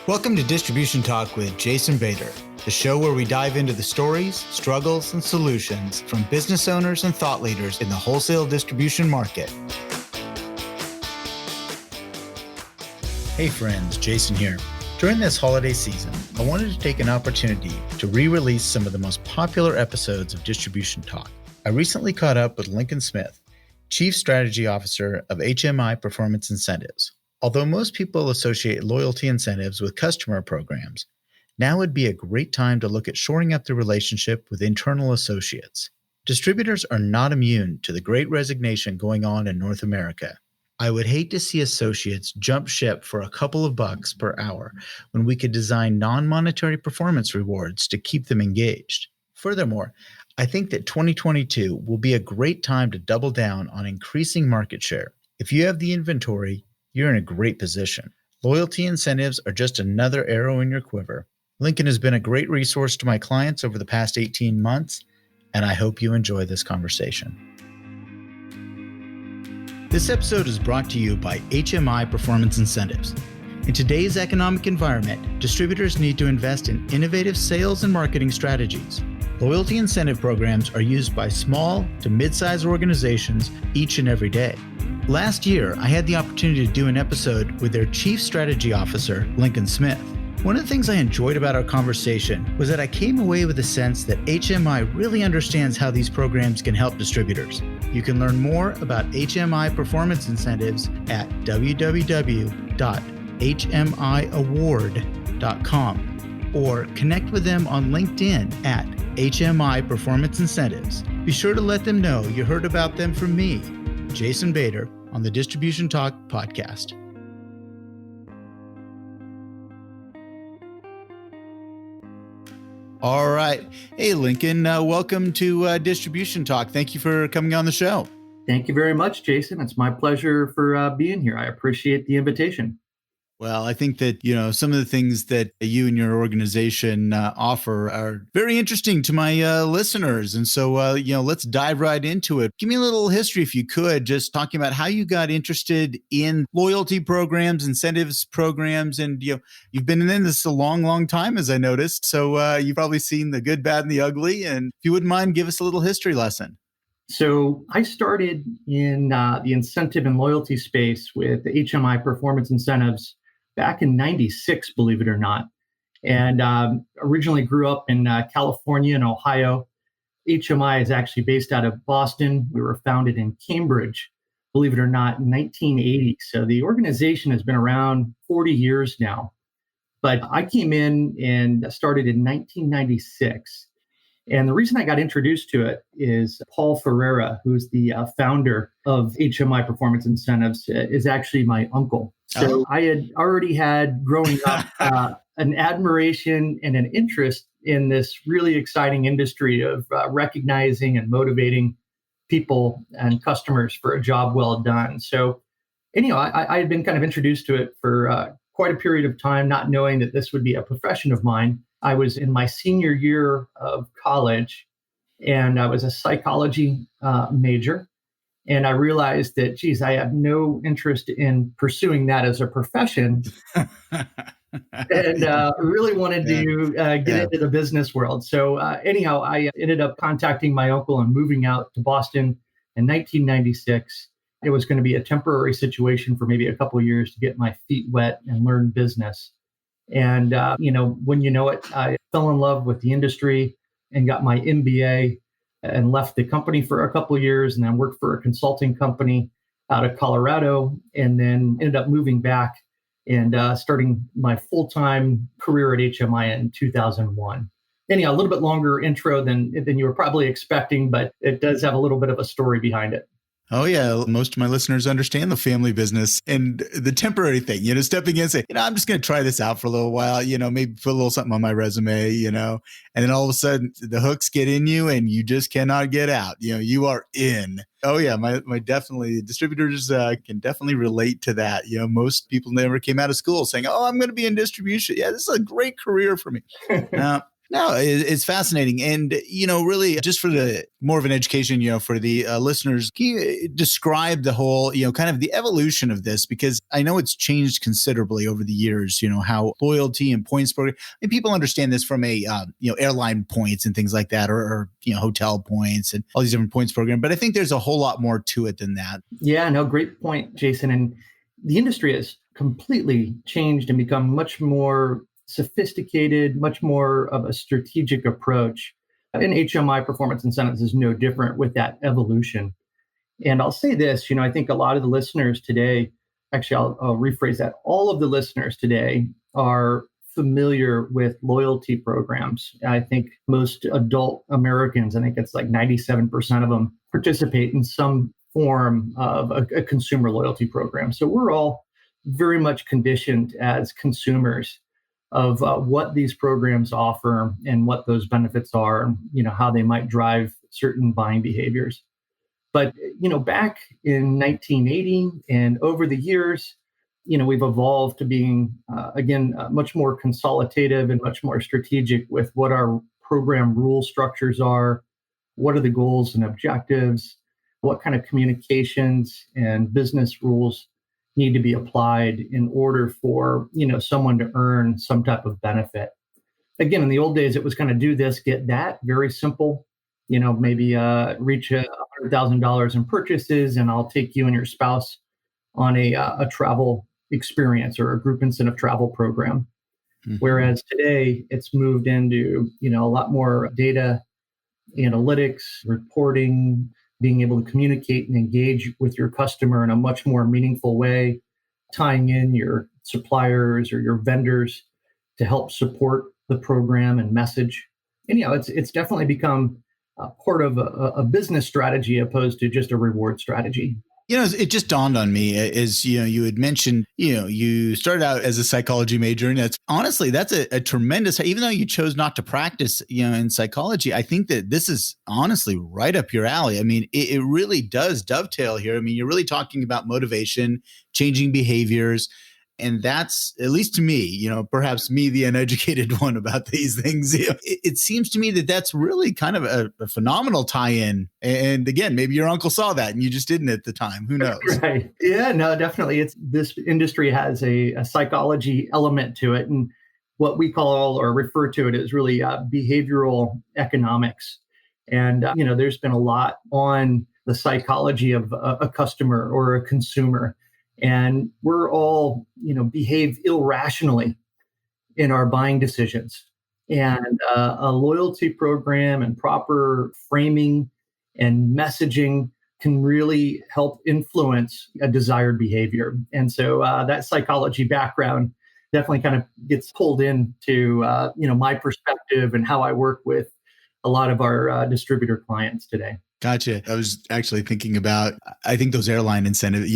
Welcome to Distribution Talk with Jason Bader, the show where we dive into the stories, struggles, and solutions from business owners and thought leaders in the wholesale distribution market. Hey friends, Jason here. During this holiday season, I wanted to take an opportunity to re-release some of the most popular episodes of Distribution Talk. I recently caught up with Lincoln Smith, Chief Strategy Officer of HMI Performance Incentives. Although most people associate loyalty incentives with customer programs, now would be a great time to look at shoring up the relationship with internal associates. Distributors are not immune to the great resignation going on in North America. I would hate to see associates jump ship for a couple of bucks per hour when we could design non-monetary performance rewards to keep them engaged. Furthermore, I think that 2022 will be a great time to double down on increasing market share. If you have the inventory, you're in a great position. Loyalty incentives are just another arrow in your quiver. Lincoln has been a great resource to my clients over the past 18 months, and I hope you enjoy this conversation. This episode is brought to you by HMI Performance Incentives. In today's economic environment, distributors need to invest in innovative sales and marketing strategies. Loyalty incentive programs are used by small to mid-sized organizations each and every day. Last year, I had the opportunity to do an episode with their Chief Strategy Officer, Lincoln Smith. One of the things I enjoyed about our conversation was that I came away with a sense that HMI really understands how these programs can help distributors. You can learn more about HMI Performance Incentives at www.hmiaward.com or connect with them on LinkedIn at HMI Performance Incentives. Be sure to let them know you heard about them from me, Jason Bader, on the Distribution Talk podcast. All right. Hey, Lincoln, welcome to Distribution Talk. Thank you for coming on the show. Thank you very much, Jason. It's my pleasure for being here. I appreciate the invitation. Well, I think that, some of the things that you and your organization offer are very interesting to my listeners. And so, let's dive right into it. Give me a little history, if you could, just talking about how you got interested in loyalty programs, incentives programs. And, you've been in this a long, long time, as I noticed. So you've probably seen the good, bad, and the ugly. And if you wouldn't mind, give us a little history lesson. So I started in the incentive and loyalty space with the HMI Performance Incentives back in '96, believe it or not. And originally grew up in California and Ohio. HMI is actually based out of Boston. We were founded in Cambridge, believe it or not, in 1980. So the organization has been around 40 years now. But I came in and started in 1996. And the reason I got introduced to it is Paul Ferreira, who's the founder of HMI Performance Incentives, is actually my uncle. So I had already had, growing up, an admiration and an interest in this really exciting industry of recognizing and motivating people and customers for a job well done. So anyhow, I had been kind of introduced to it for quite a period of time, not knowing that this would be a profession of mine. I was in my senior year of college, and I was a psychology major. And I realized that, I have no interest in pursuing that as a profession, and really wanted to get into the business world. So anyhow, I ended up contacting my uncle and moving out to Boston in 1996. It was going to be a temporary situation for maybe a couple of years to get my feet wet and learn business. And, when you know it, I fell in love with the industry and got my MBA and left the company for a couple of years, and then worked for a consulting company out of Colorado, and then ended up moving back and starting my full-time career at HMI in 2001. Anyhow, a little bit longer intro than you were probably expecting, but it does have a little bit of a story behind it. Oh, yeah. Most of my listeners understand the family business and the temporary thing, stepping in and say, I'm just going to try this out for a little while, maybe put a little something on my resume, and then all of a sudden the hooks get in you and you just cannot get out. You are in. Oh, yeah. My definitely distributors can definitely relate to that. Most people never came out of school saying, I'm going to be in distribution. Yeah, this is a great career for me. No, it's fascinating. And, really just for the more of an education, for the listeners, can you describe the whole, kind of the evolution of this? Because I know it's changed considerably over the years, how loyalty and points program, and people understand this from a, airline points and things like that, or hotel points and all these different points program. But I think there's a whole lot more to it than that. Yeah, no, great point, Jason. And the industry has completely changed and become much more sophisticated, much more of a strategic approach. And HMI Performance Incentives is no different with that evolution. And I'll say this, I think a lot of the listeners today, actually, I'll rephrase that. All of the listeners today are familiar with loyalty programs. I think most adult Americans, I think it's like 97% of them participate in some form of a consumer loyalty program. So we're all very much conditioned as consumers of what these programs offer and what those benefits are, and how they might drive certain buying behaviors. But back in 1980 and over the years, we've evolved to being again much more consultative and much more strategic with what our program rule structures are, what are the goals and objectives, what kind of communications and business rules need to be applied in order for someone to earn some type of benefit. Again, in the old days, it was kind of do this, get that, very simple. Maybe reach $100,000 in purchases, and I'll take you and your spouse on a travel experience or a group incentive travel program. Mm-hmm. Whereas today, it's moved into a lot more data analytics, reporting, being able to communicate and engage with your customer in a much more meaningful way, tying in your suppliers or your vendors to help support the program and message. And it's definitely become part of a business strategy opposed to just a reward strategy. It just dawned on me as, you had mentioned, you started out as a psychology major, and that's a tremendous, even though you chose not to practice, in psychology, I think that this is honestly right up your alley. I mean, it really does dovetail here. I mean, you're really talking about motivation, changing behaviors. And that's, at least to me, perhaps me, the uneducated one about these things, it seems to me that that's really kind of a phenomenal tie-in. And again, maybe your uncle saw that and you just didn't at the time. Who knows? Right. Yeah, no, definitely. This industry has a psychology element to it. And what we call or refer to it as really behavioral economics. And, there's been a lot on the psychology of a customer or a consumer. And we're all, behave irrationally in our buying decisions. And a loyalty program and proper framing and messaging can really help influence a desired behavior. And so that psychology background definitely kind of gets pulled into, my perspective and how I work with a lot of our distributor clients today. Gotcha. I was actually thinking about, I think those airline incentives,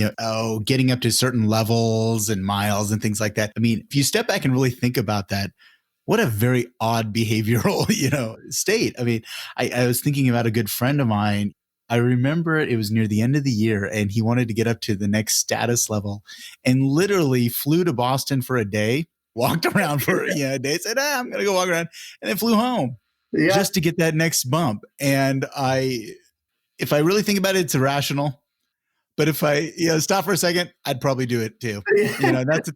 getting up to certain levels and miles and things like that. I mean, if you step back and really think about that, what a very odd behavioral, state. I mean, I was thinking about a good friend of mine. I remember it was near the end of the year and he wanted to get up to the next status level and literally flew to Boston for a day, walked around for a day, said, I'm going to go walk around, and then flew home just to get that next bump. And if I really think about it, it's irrational. But if I stop for a second, I'd probably do it too. That's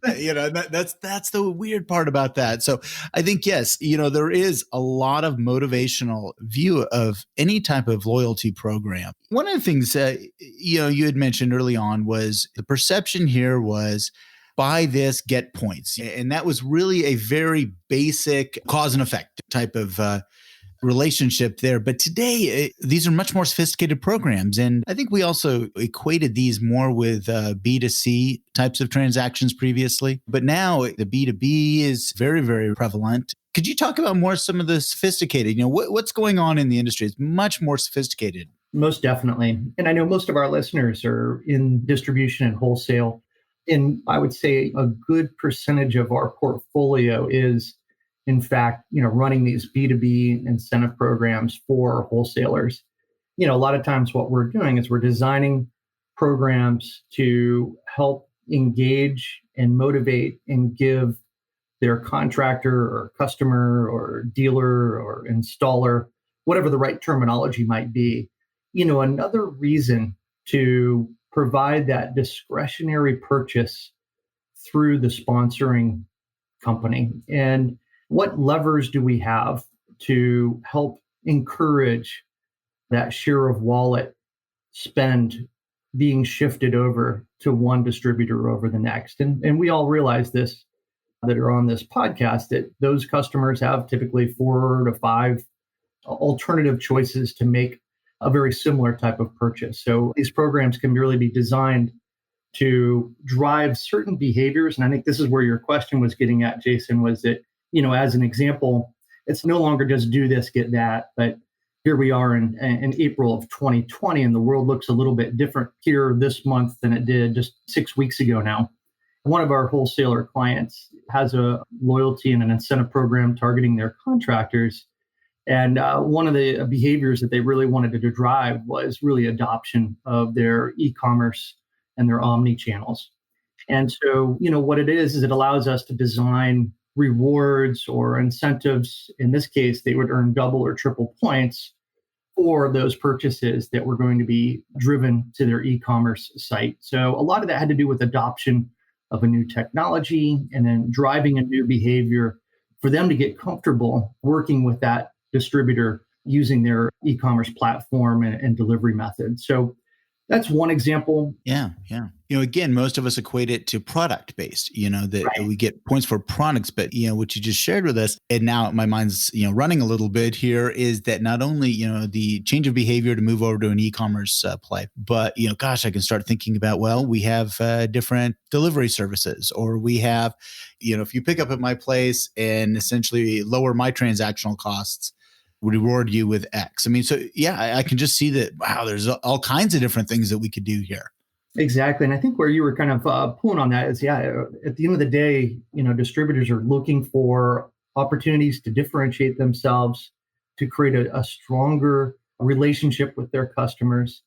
the weird part about that. So I think, yes, there is a lot of motivational view of any type of loyalty program. One of the things you had mentioned early on was the perception here was buy this, get points. And that was really a very basic cause and effect type of relationship there. But today, these are much more sophisticated programs. And I think we also equated these more with B2C types of transactions previously. But now the B2B is very, very prevalent. Could you talk about more some of the sophisticated, what's going on in the industry? It's much more sophisticated. Most definitely. And I know most of our listeners are in distribution and wholesale. And I would say a good percentage of our portfolio is, in fact, running these B2B incentive programs for wholesalers. A lot of times what we're doing is we're designing programs to help engage and motivate and give their contractor or customer or dealer or installer, whatever the right terminology might be. Another reason to provide that discretionary purchase through the sponsoring company. And what levers do we have to help encourage that share of wallet spend being shifted over to one distributor over the next? And we all realize this that are on this podcast, that those customers have typically 4 to 5 alternative choices to make a very similar type of purchase. So these programs can really be designed to drive certain behaviors. And I think this is where your question was getting at, Jason, was that, as an example, it's no longer just do this, get that, but here we are in April of 2020, and the world looks a little bit different here this month than it did just 6 weeks ago now. One of our wholesaler clients has a loyalty and an incentive program targeting their contractors. And one of the behaviors that they really wanted to drive was really adoption of their e-commerce and their omni channels. And so, what it is it allows us to design rewards or incentives. In this case, they would earn double or triple points for those purchases that were going to be driven to their e-commerce site. So a lot of that had to do with adoption of a new technology and then driving a new behavior for them to get comfortable working with that distributor using their e-commerce platform and delivery method. So that's one example. Yeah. Again, most of us equate it to product based, that Right. we get points for products, but, what you just shared with us, and now my mind's, running a little bit here, is that not only, the change of behavior to move over to an e-commerce play, but, gosh, I can start thinking about, well, we have different delivery services, or we have, if you pick up at my place and essentially lower my transactional costs, reward you with X. I mean, so yeah, I can just see that, wow, there's all kinds of different things that we could do here. Exactly. And I think where you were kind of pulling on that is, at the end of the day, distributors are looking for opportunities to differentiate themselves, to create a stronger relationship with their customers,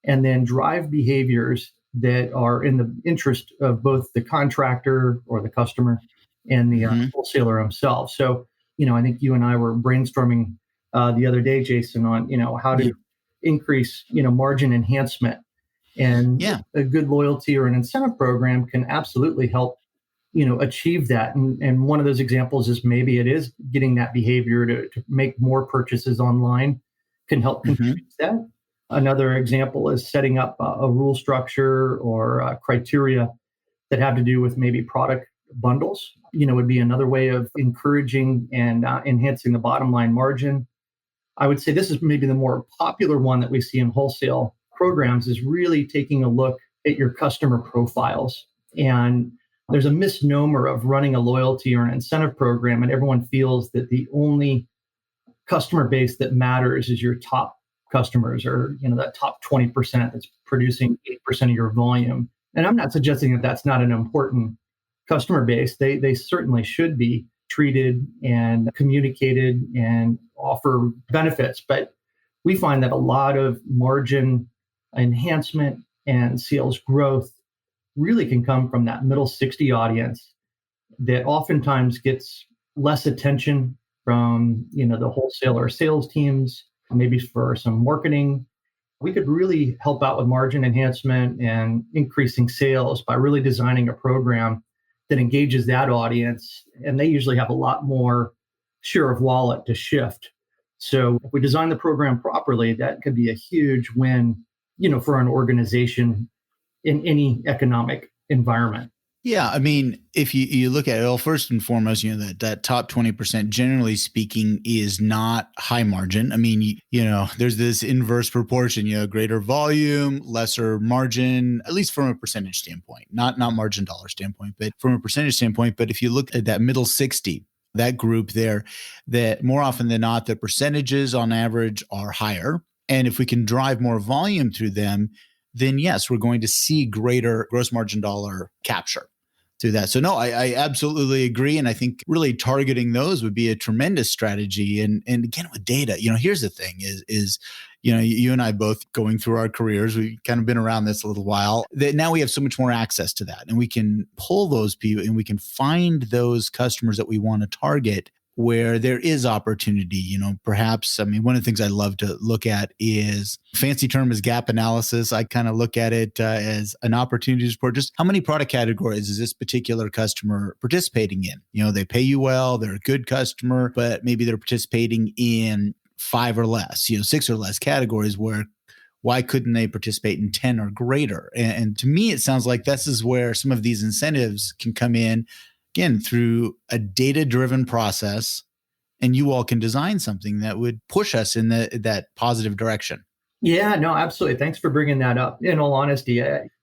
and then drive behaviors that are in the interest of both the contractor or the customer and the wholesaler himself. So, I think you and I were brainstorming the other day, Jason, on, how to increase, margin enhancement. And Yeah. a good loyalty or an incentive program can absolutely help, achieve that. And one of those examples is maybe it is getting that behavior to make more purchases online can help contribute to that. Another example is setting up a rule structure or criteria that have to do with maybe product bundles, would be another way of encouraging and enhancing the bottom line margin. I would say this is maybe the more popular one that we see in wholesale programs, is really taking a look at your customer profiles. And there's a misnomer of running a loyalty or an incentive program, and everyone feels that the only customer base that matters is your top customers, or that top 20% that's producing 8% of your volume. And I'm not suggesting that that's not an important customer base. They certainly should be treated and communicated and offer benefits. But we find that a lot of margin enhancement and sales growth really can come from that middle 60 audience that oftentimes gets less attention from the wholesaler sales teams, maybe for some marketing. We could really help out with margin enhancement and increasing sales by really designing a program that engages that audience. And they usually have a lot more share of wallet to shift. So if we design the program properly, that could be a huge win, for an organization in any economic environment. Yeah, I mean, if you look at it, well, first and foremost, that top 20%, generally speaking, is not high margin. I mean, there's this inverse proportion, greater volume, lesser margin, at least from a percentage standpoint, not margin dollar standpoint, but from a percentage standpoint. But if you look at that middle 60, that group there, that more often than not, the percentages on average are higher. And if we can drive more volume through them, then yes, we're going to see greater gross margin dollar capture through that. So no, I absolutely agree. And I think really targeting those would be a tremendous strategy. And again, with data, here's the thing is, you and I both going through our careers, we've kind of been around this a little while, that now we have so much more access to that, and we can pull those people and we can find those customers that we want to target where there is opportunity. Perhaps, one of the things I love to look at is, fancy term is gap analysis. I kind of look at it as an opportunity to support just how many product categories is this particular customer participating in. They pay you well, they're a good customer, but maybe they're participating in 5 or less, 6 or less categories, where why couldn't they participate in 10 or greater? And to me, it sounds like this is where some of these incentives can come in, again, through a data-driven process, and you all can design something that would push us in that positive direction. Yeah, no, absolutely. Thanks for bringing that up. In all honesty,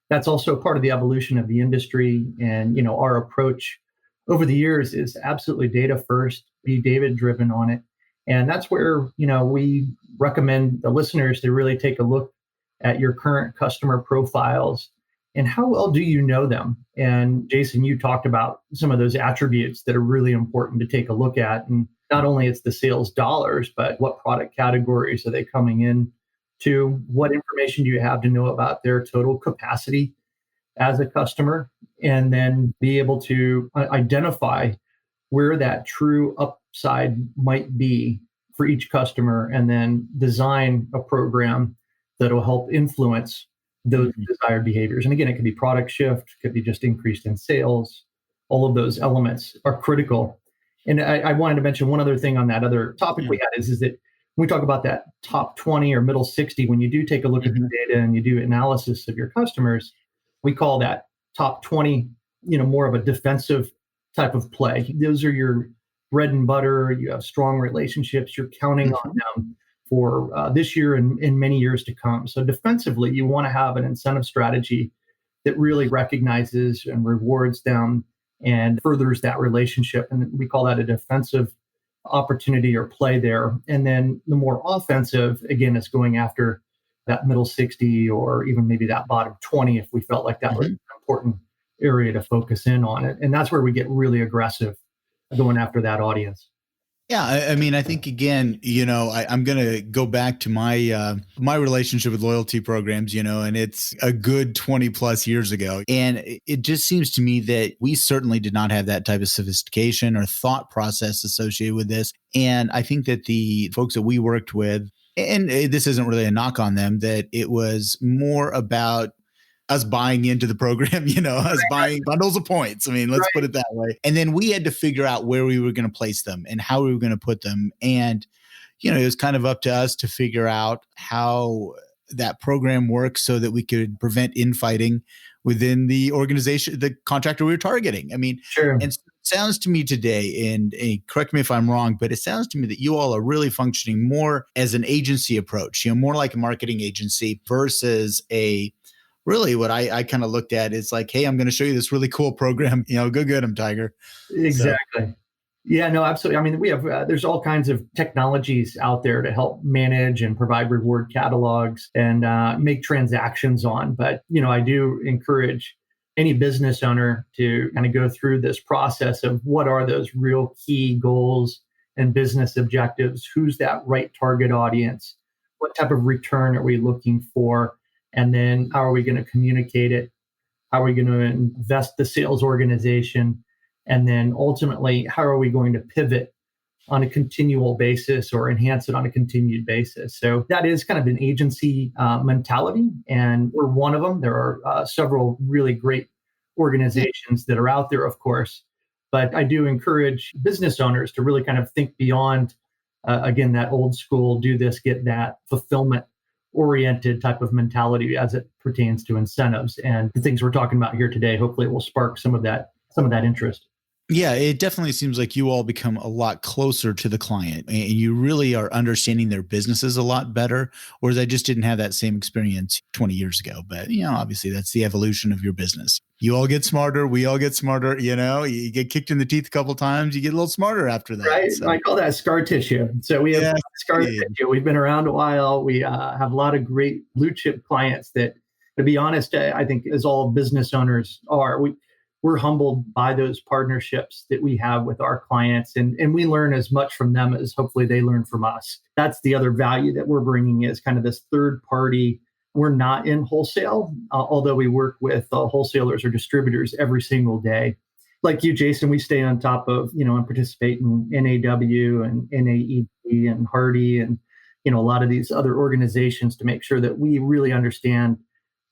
that's also part of the evolution of the industry. And, our approach over the years is absolutely data first, be data driven on it. And that's where, we recommend the listeners to really take a look at your current customer profiles and how well do you know them. And Jason, you talked about some of those attributes that are really important to take a look at. And not only it's the sales dollars, but what product categories are they coming in to? What information do you have to know about their total capacity as a customer? And then be able to identify where that true upside might be for each customer, and then design a program that'll help influence those desired behaviors. And again, it could be product shift, could be just increased in sales. All of those elements are critical. And I wanted to mention one other thing on that other topic we had is that when we talk about that top 20 or middle 60, when you do take a look at the data and you do analysis of your customers, we call that top 20, more of a defensive type of play. Those are your bread and butter. You have strong relationships. You're counting on them for this year and many years to come. So defensively, you want to have an incentive strategy that really recognizes and rewards them and furthers that relationship. And we call that a defensive opportunity or play there. And then the more offensive, again, is going after that middle 60 or even maybe that bottom 20 if we felt like that was an important area to focus in on it. And that's where we get really aggressive going after that audience. Yeah, I think again, I'm going to go back to my my relationship with loyalty programs, and it's a good 20 plus years ago. And it just seems to me that we certainly did not have that type of sophistication or thought process associated with this. And I think that the folks that we worked with, and this isn't really a knock on them, that it was more about us buying into the program, us buying bundles of points. Let's put it that way. And then we had to figure out where we were going to place them and how we were going to put them. And, it was kind of up to us to figure out how that program works so that we could prevent infighting within the organization, the contractor we were targeting. Sure. And so it sounds to me today, and correct me if I'm wrong, but it sounds to me that you all are really functioning more as an agency approach, more like a marketing agency versus really what I kind of looked at is like, hey, I'm going to show you this really cool program, go get them, Tiger. Exactly. So. Yeah, no, absolutely. We have, there's all kinds of technologies out there to help manage and provide reward catalogs and make transactions on. But, I do encourage any business owner to kind of go through this process of what are those real key goals and business objectives? Who's that right target audience? What type of return are we looking for? And then how are we going to communicate it? How are we going to invest the sales organization? And then ultimately, how are we going to pivot on a continual basis or enhance it on a continued basis? So that is kind of an agency mentality. And we're one of them. There are several really great organizations that are out there, of course. But I do encourage business owners to really kind of think beyond, again, that old school, do this, get that, fulfillment oriented type of mentality as it pertains to incentives. And the things we're talking about here today, hopefully it will spark some of that interest. Yeah, it definitely seems like you all become a lot closer to the client and you really are understanding their businesses a lot better, whereas I just didn't have that same experience 20 years ago. But, obviously that's the evolution of your business. You all get smarter. We all get smarter. You get kicked in the teeth a couple of times. You get a little smarter after that. Right. So. I call that scar tissue. So we have scar tissue. We've been around a while. We have a lot of great blue chip clients that, to be honest, I think as all business owners are, we're humbled by those partnerships that we have with our clients, and we learn as much from them as hopefully they learn from us. That's the other value that we're bringing, is kind of this third party. We're not in wholesale, although we work with wholesalers or distributors every single day. Like you, Jason, we stay on top of, and participate in NAW and NAED and Hardy and, a lot of these other organizations to make sure that we really understand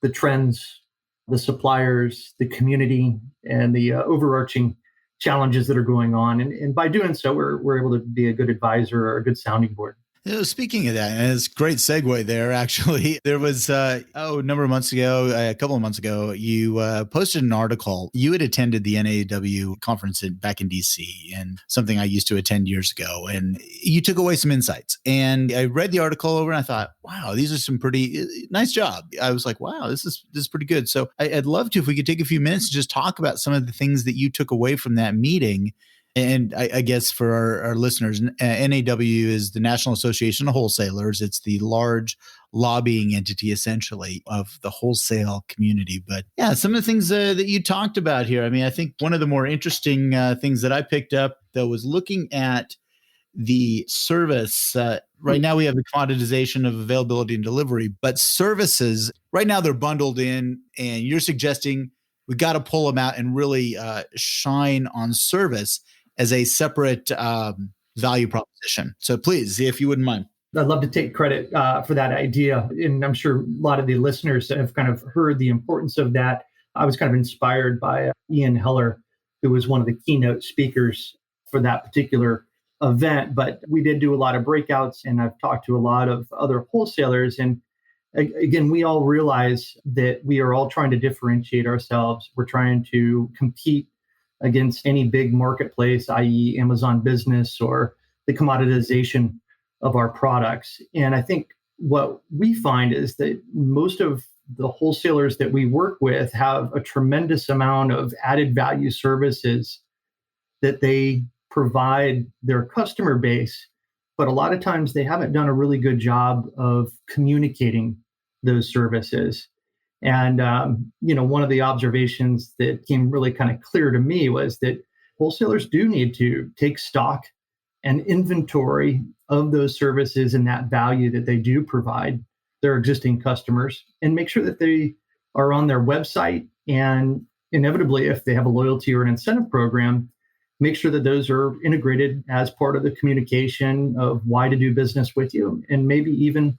the trends, the suppliers, the community, and the overarching challenges that are going on. And by doing so, we're able to be a good advisor or a good sounding board. Speaking of that, and it's a great segue there, actually. There was, a couple of months ago, you posted an article. You had attended the NAW conference back in DC, and something I used to attend years ago. And you took away some insights. And I read the article over and I thought, wow, these are some pretty nice job. I was like, wow, this is pretty good. So I'd love to, if we could take a few minutes to just talk about some of the things that you took away from that meeting. And I guess for our listeners, NAW is the National Association of Wholesalers. It's the large lobbying entity, essentially, of the wholesale community. But yeah, some of the things that you talked about here. I mean, I think one of the more interesting things that I picked up, though, was looking at the service. Right now, we have the commoditization of availability and delivery, but services, right now, they're bundled in, and you're suggesting we got to pull them out and really shine on service as a separate value proposition. So please, if you wouldn't mind. I'd love to take credit for that idea. And I'm sure a lot of the listeners have kind of heard the importance of that. I was kind of inspired by Ian Heller, who was one of the keynote speakers for that particular event. But we did do a lot of breakouts, and I've talked to a lot of other wholesalers. And again, we all realize that we are all trying to differentiate ourselves. We're trying to compete against any big marketplace, i.e. Amazon Business or the commoditization of our products. And I think what we find is that most of the wholesalers that we work with have a tremendous amount of added value services that they provide their customer base, but a lot of times they haven't done a really good job of communicating those services. And, one of the observations that came really kind of clear to me was that wholesalers do need to take stock and inventory of those services and that value that they do provide their existing customers, and make sure that they are on their website. And inevitably, if they have a loyalty or an incentive program, make sure that those are integrated as part of the communication of why to do business with you, and maybe even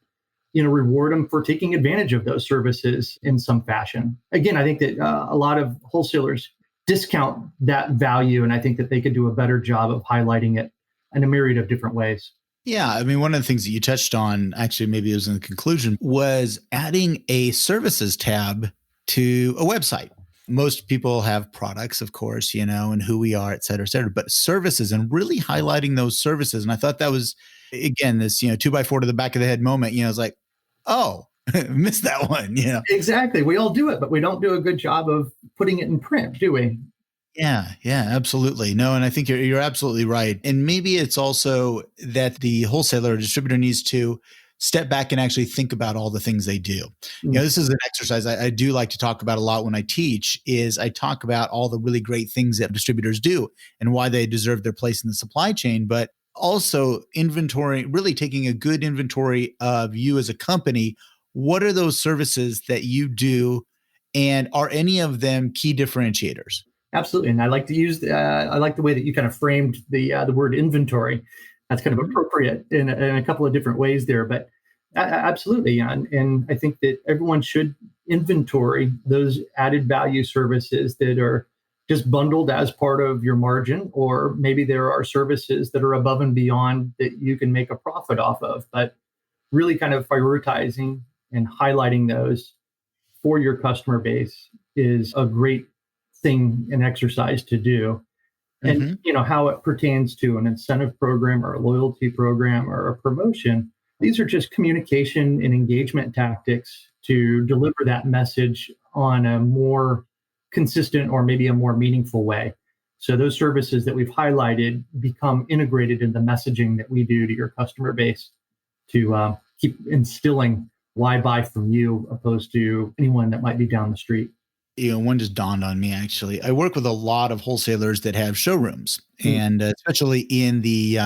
reward them for taking advantage of those services in some fashion. Again, I think that a lot of wholesalers discount that value, and I think that they could do a better job of highlighting it in a myriad of different ways. Yeah. I mean, one of the things that you touched on, actually, maybe it was in the conclusion, was adding a services tab to a website. Most people have products, of course, and who we are, et cetera, but services, and really highlighting those services. And I thought that was, again, this, 2x4 to the back of the head moment, it's like, oh, missed that one, Exactly. We all do it, but we don't do a good job of putting it in print, do we? Yeah, absolutely. No, and I think you're absolutely right. And maybe it's also that the wholesaler or distributor needs to step back and actually think about all the things they do. This is an exercise I do like to talk about a lot when I teach, is I talk about all the really great things that distributors do and why they deserve their place in the supply chain, but also inventory, really taking a good inventory of you as a company. What are those services that you do, and are any of them key differentiators? Absolutely. And I like to use, I like the way that you kind of framed the word inventory. That's kind of appropriate in a couple of different ways there, but absolutely. And I think that everyone should inventory those added value services that are just bundled as part of your margin, or maybe there are services that are above and beyond that you can make a profit off of, but really kind of prioritizing and highlighting those for your customer base is a great thing, an exercise to do. And how it pertains to an incentive program or a loyalty program or a promotion, these are just communication and engagement tactics to deliver that message on a more consistent or maybe a more meaningful way. So those services that we've highlighted become integrated in the messaging that we do to your customer base to keep instilling why buy from you opposed to anyone that might be down the street. one just dawned on me, actually. I work with a lot of wholesalers that have showrooms, and especially in the,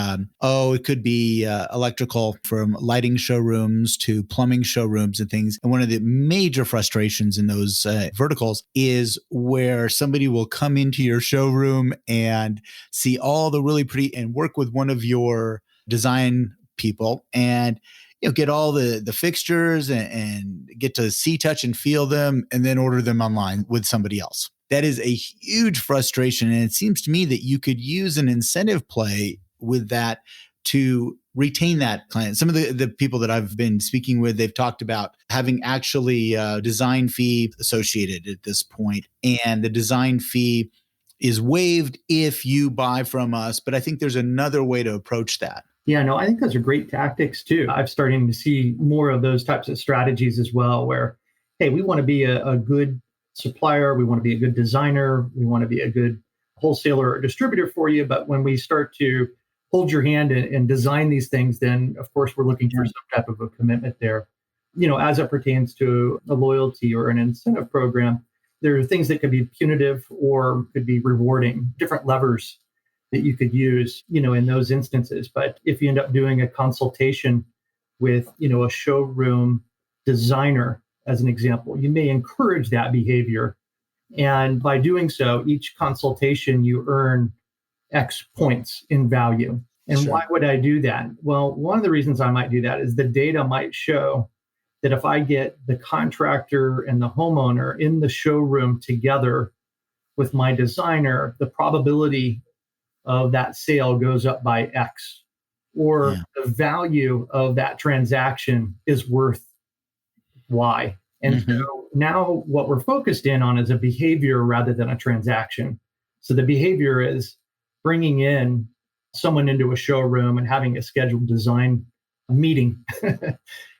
it could be electrical, from lighting showrooms to plumbing showrooms and things. And one of the major frustrations in those verticals is where somebody will come into your showroom and see all the really pretty, and work with one of your design people, and get all the fixtures, and get to see, touch, and feel them, and then order them online with somebody else. That is a huge frustration. And it seems to me that you could use an incentive play with that to retain that client. Some of the people that I've been speaking with, they've talked about having actually a design fee associated at this point, and the design fee is waived if you buy from us. But I think there's another way to approach that. Yeah, no, I think those are great tactics too. I'm starting to see more of those types of strategies as well, where, hey, we want to be a good supplier, we want to be a good designer, we want to be a good wholesaler or distributor for you. But when we start to hold your hand and design these things, then of course we're looking for some type of a commitment there. As it pertains to a loyalty or an incentive program, there are things that could be punitive or could be rewarding, different levers that you could use, in those instances. But if you end up doing a consultation with, a showroom designer, as an example, you may encourage that behavior. And by doing so, each consultation, you earn X points in value. And Sure. Why would I do that? Well, one of the reasons I might do that is the data might show that if I get the contractor and the homeowner in the showroom together with my designer, the probability of that sale goes up by X, or the value of that transaction is worth Y. And so now what we're focused in on is a behavior rather than a transaction. So the behavior is bringing in someone into a showroom and having a scheduled design meeting.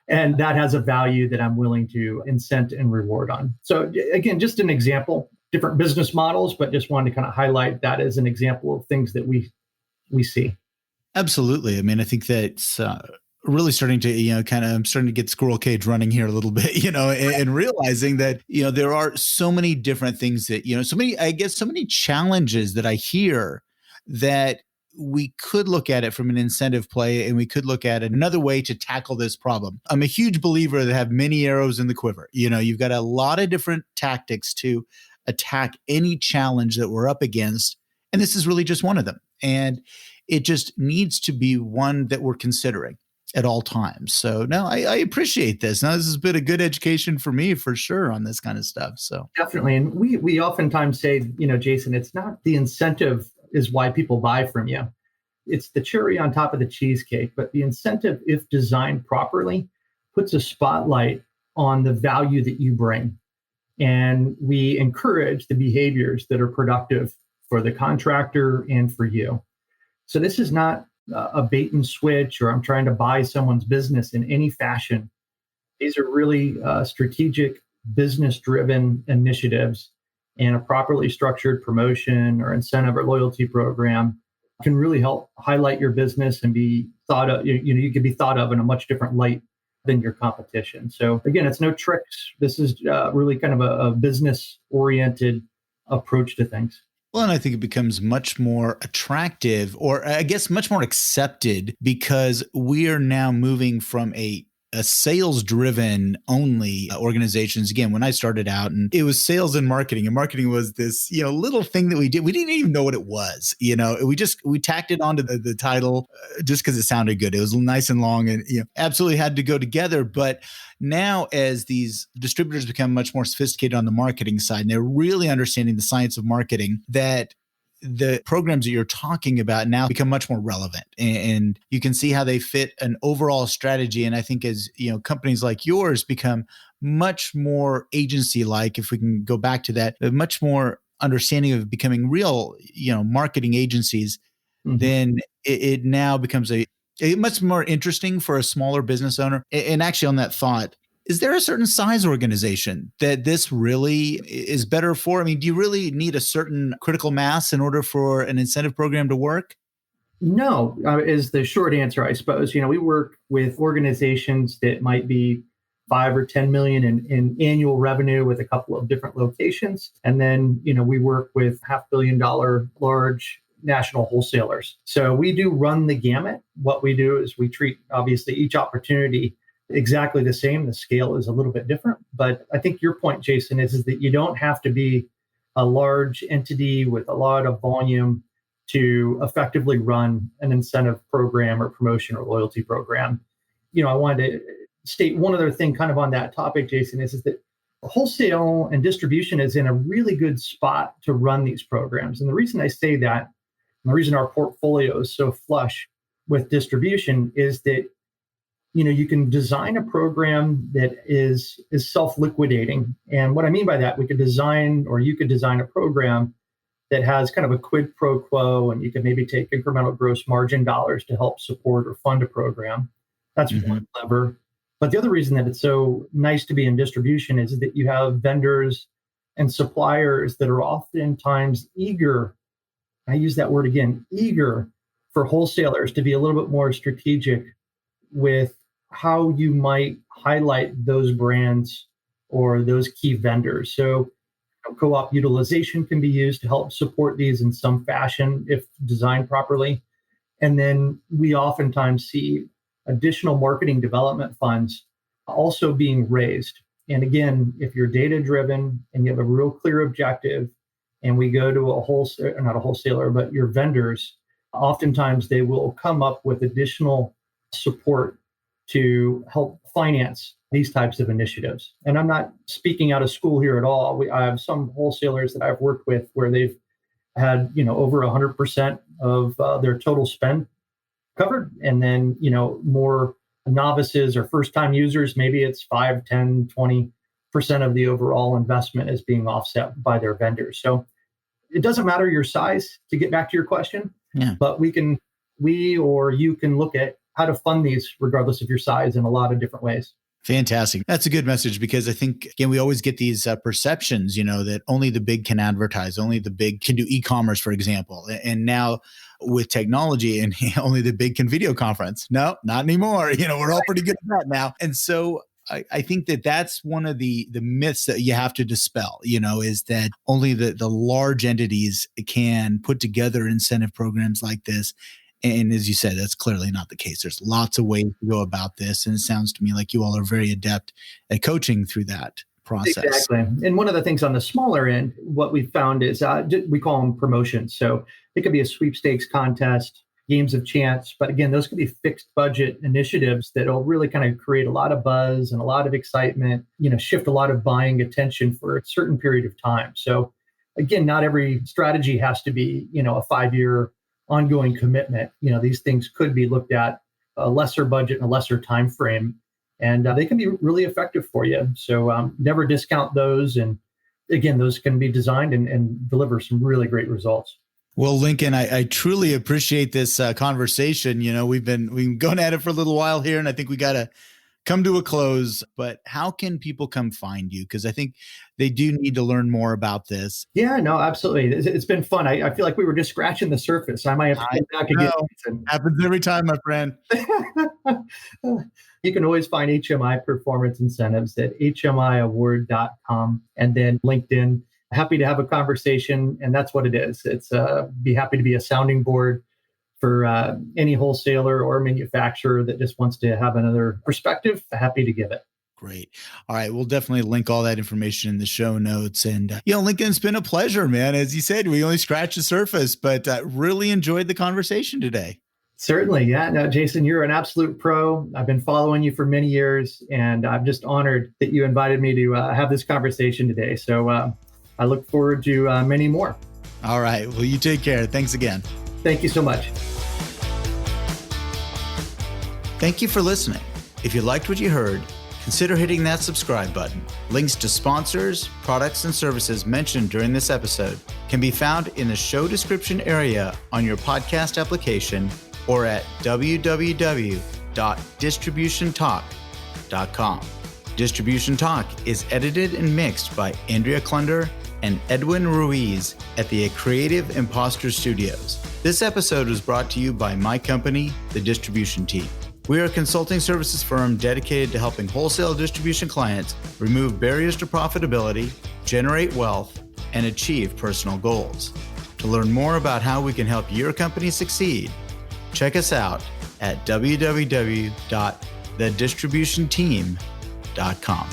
And that has a value that I'm willing to incent and reward on. So again, just an example, different business models, but just wanted to kind of highlight that as an example of things that we see. Absolutely. I mean, I think that's really starting to, I'm starting to get squirrel cage running here a little bit, and realizing that, there are so many different things that, so many challenges that I hear that we could look at it from an incentive play, and we could look at another way to tackle this problem. I'm a huge believer that have many arrows in the quiver. You've got a lot of different tactics to attack any challenge that we're up against. And this is really just one of them. And it just needs to be one that we're considering at all times. So no, I appreciate this. Now, this has been a good education for me for sure on this kind of stuff. So definitely. And we oftentimes say, Jason, it's not the incentive is why people buy from you. It's the cherry on top of the cheesecake. But the incentive, if designed properly, puts a spotlight on the value that you bring. And we encourage the behaviors that are productive for the contractor and for you. So this is not a bait and switch, or I'm trying to buy someone's business in any fashion. These are really strategic, business-driven initiatives, and a properly structured promotion or incentive or loyalty program can really help highlight your business and be thought of. You can be thought of in a much different light than your competition. So again, it's no tricks. This is really kind of a business-oriented approach to things. Well, and I think it becomes much more attractive, or I guess much more accepted, because we are now moving from a sales-driven only organizations. Again, when I started out, and it was sales and marketing was this, little thing that we did. We didn't even know what it was. We tacked it onto the title just because it sounded good. It was nice and long, and absolutely had to go together. But now, as these distributors become much more sophisticated on the marketing side, and they're really understanding the science of marketing, that the programs that you're talking about now become much more relevant, and you can see how they fit an overall strategy. And I think as companies like yours become much more agency-like, if we can go back to that, much more understanding of becoming real, marketing agencies, then it now becomes a much more interesting for a smaller business owner. And actually, on that thought, is there a certain size organization that this really is better for? I mean, do you really need a certain critical mass in order for an incentive program to work? No, is the short answer, I suppose. We work with organizations that might be 5 or 10 million in annual revenue with a couple of different locations. And then, we work with $500 million large national wholesalers. So we do run the gamut. What we do is we treat obviously each opportunity exactly the same. The scale is a little bit different. But I think your point, Jason, is that you don't have to be a large entity with a lot of volume to effectively run an incentive program or promotion or loyalty program. I wanted to state one other thing kind of on that topic, Jason, is that wholesale and distribution is in a really good spot to run these programs. And the reason I say that, and the reason our portfolio is so flush with distribution is that you can design a program that is self-liquidating. And what I mean by that, you could design a program that has kind of a quid pro quo, and you can maybe take incremental gross margin dollars to help support or fund a program. That's one lever. But the other reason that it's so nice to be in distribution is that you have vendors and suppliers that are oftentimes eager, I use that word again, eager for wholesalers to be a little bit more strategic with how you might highlight those brands or those key vendors. So co-op utilization can be used to help support these in some fashion if designed properly. And then we oftentimes see additional marketing development funds also being raised. And again, if you're data driven and you have a real clear objective, and we go to not a wholesaler, but your vendors, oftentimes they will come up with additional support to help finance these types of initiatives. And I'm not speaking out of school here at all. I have some wholesalers that I've worked with where they've had, over 100% of their total spend covered. And then, more novices or first-time users, maybe it's 5, 10, 20% of the overall investment is being offset by their vendors. So it doesn't matter your size, to get back to your question, but we or you can look at how to fund these regardless of your size in a lot of different ways. Fantastic. That's a good message, because I think, again, we always get these perceptions, that only the big can advertise, only the big can do e-commerce, for example. And now with technology, and only the big can video conference. No, not anymore. We're all pretty good at that now. And so I think that that's one of the myths that you have to dispel, is that only the large entities can put together incentive programs like this. And as you said, that's clearly not the case. There's lots of ways to go about this. And it sounds to me like you all are very adept at coaching through that process. Exactly. And one of the things on the smaller end, what we found is we call them promotions. So it could be a sweepstakes contest, games of chance. But again, those could be fixed budget initiatives that will really kind of create a lot of buzz and a lot of excitement, shift a lot of buying attention for a certain period of time. So again, not every strategy has to be, a 5-year ongoing commitment. These things could be looked at a lesser budget and a lesser time frame, and they can be really effective for you. So never discount those. And again, those can be designed and deliver some really great results. Well, Lincoln, I truly appreciate this conversation. We've been going at it for a little while here, and I think we got to come to a close. But how can people come find you? Because I think they do need to learn more about this. Yeah, no, absolutely. It's been fun. I feel like we were just scratching the surface. I might have to get back again. Happens every time, my friend. You can always find HMI Performance Incentives at hmiaward.com, and then LinkedIn. Happy to have a conversation, and that's what it is. It's be happy to be a sounding board for any wholesaler or manufacturer that just wants to have another perspective. Happy to give it. Great. All right. We'll definitely link all that information in the show notes. And, Lincoln, it's been a pleasure, man. As you said, we only scratched the surface, but really enjoyed the conversation today. Certainly. Yeah. No, Jason, you're an absolute pro. I've been following you for many years, and I'm just honored that you invited me to have this conversation today. So I look forward to many more. All right. Well, you take care. Thanks again. Thank you so much. Thank you for listening. If you liked what you heard, consider hitting that subscribe button. Links to sponsors, products, and services mentioned during this episode can be found in the show description area on your podcast application or at www.distributiontalk.com. Distribution Talk is edited and mixed by Andrea Klunder and Edwin Ruiz at the Creative Imposter Studios. This episode was brought to you by my company, The Distribution Team. We are a consulting services firm dedicated to helping wholesale distribution clients remove barriers to profitability, generate wealth, and achieve personal goals. To learn more about how we can help your company succeed, check us out at www.thedistributionteam.com.